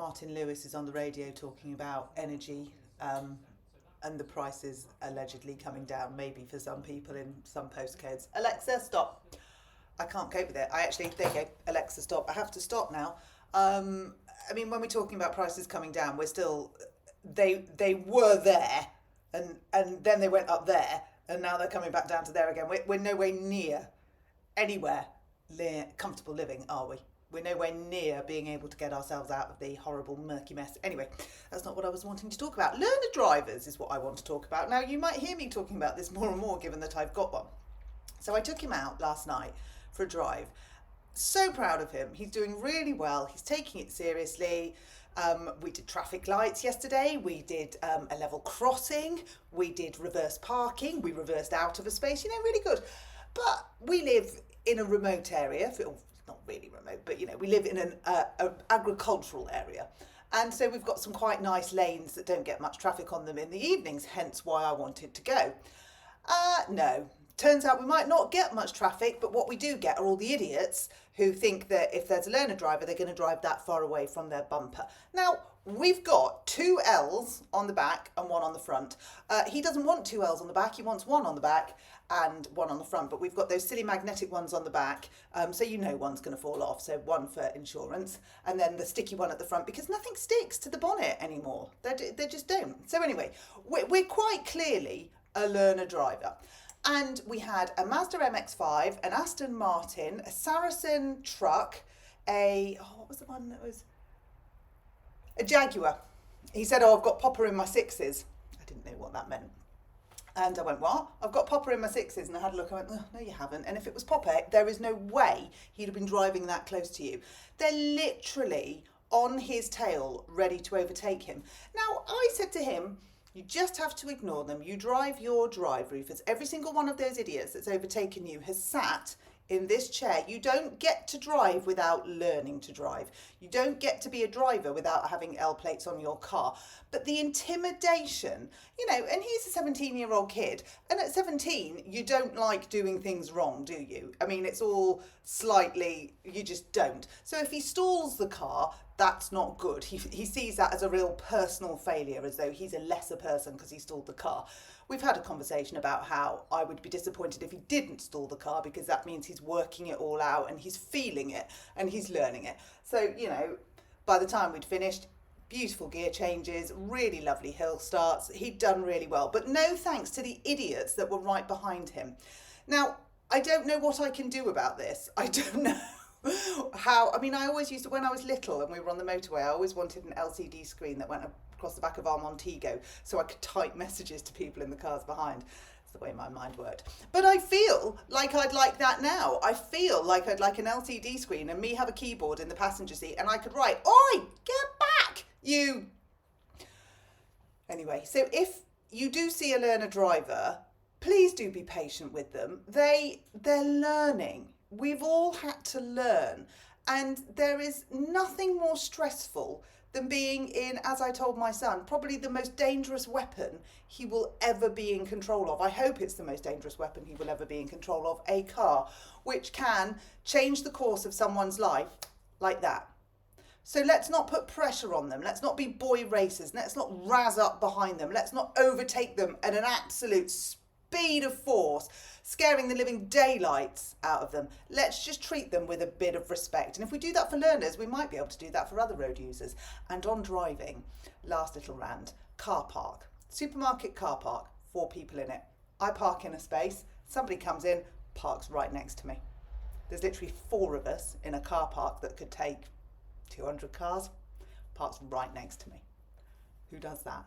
Martin Lewis is on the radio talking about energy and the prices allegedly coming down, maybe for some people in some postcodes. Alexa, stop. I can't cope with it. There you go. Alexa, stop. I have to stop now. I mean, when we're talking about prices coming down, we're still, they were there and then they went up there and now they're coming back down to there again. We're nowhere near anywhere comfortable living, are we? We're nowhere near being able to get ourselves out of the horrible murky mess. Anyway, that's not what I was wanting to talk about. Learner drivers is what I want to talk about. Now, you might hear me talking about this more and more given that I've got one. So I took him out last night for a drive. So proud of him. He's doing really well. He's taking it seriously. We did traffic lights yesterday. We did a level crossing. We did reverse parking. We reversed out of a space, really good. But we live in a remote area. Not really remote, but we live in an agricultural area. And so we've got some quite nice lanes that don't get much traffic on them in the evenings, hence why I wanted to go. No. Turns out we might not get much traffic, but what we do get are all the idiots who think that if there's a learner driver, they're going to drive that far away from their bumper. Now, we've got 2 L's on the back and 1 on the front. He doesn't want 2 L's on the back, he wants 1 on the back and 1 on the front, but we've got those silly magnetic ones on the back, so one's going to fall off, so 1 for insurance, and then the sticky one at the front, because nothing sticks to the bonnet anymore. They just don't. So anyway, we're quite clearly a learner driver. And we had a Mazda MX-5, an Aston Martin, a Saracen truck, what was the one that was? A Jaguar. He said, I've got popper in my 6s. I didn't know what that meant. And I went, what? I've got popper in my 6s. And I had a look, I went, oh, no, you haven't. And if it was popper, there is no way he'd have been driving that close to you. They're literally on his tail, ready to overtake him. Now, I said to him, you just have to ignore them. You drive your drive, Rufus. Every single one of those idiots that's overtaken you has sat in this chair. You don't get to drive without learning to drive. You don't get to be a driver without having L plates on your car. But the intimidation, and he's a 17-year-old kid. And at 17, you don't like doing things wrong, do you? I mean, it's all slightly, you just don't. So if he stalls the car, that's not good. He sees that as a real personal failure, as though he's a lesser person because he stalled the car. We've had a conversation about how I would be disappointed if he didn't stall the car, because that means he's working it all out and he's feeling it and he's learning it. So, by the time we'd finished, beautiful gear changes, really lovely hill starts. He'd done really well, but no thanks to the idiots that were right behind him. Now, I don't know what I can do about this. I don't know. I always used to, when I was little and we were on the motorway, I always wanted an LCD screen that went across the back of our Montego so I could type messages to people in the cars behind. That's the way my mind worked. But I feel like I'd like that now. I feel like I'd like an LCD screen and me have a keyboard in the passenger seat and I could write, "Oi, get back, you." Anyway, so if you do see a learner driver, please do be patient with them. They're learning. We've all had to learn, and there is nothing more stressful than being in, as I told my son, probably the most dangerous weapon he will ever be in control of. I hope it's the most dangerous weapon he will ever be in control of, a car, which can change the course of someone's life like that. So let's not put pressure on them. Let's not be boy racers. Let's not razz up behind them. Let's not overtake them at an absolute speed of force, scaring the living daylights out of them. Let's just treat them with a bit of respect. And if we do that for learners, we might be able to do that for other road users. And on driving, last little rant, car park. Supermarket car park, 4 people in it. I park in a space, somebody comes in, parks right next to me. There's literally 4 of us in a car park that could take 200 cars, parks right next to me. Who does that?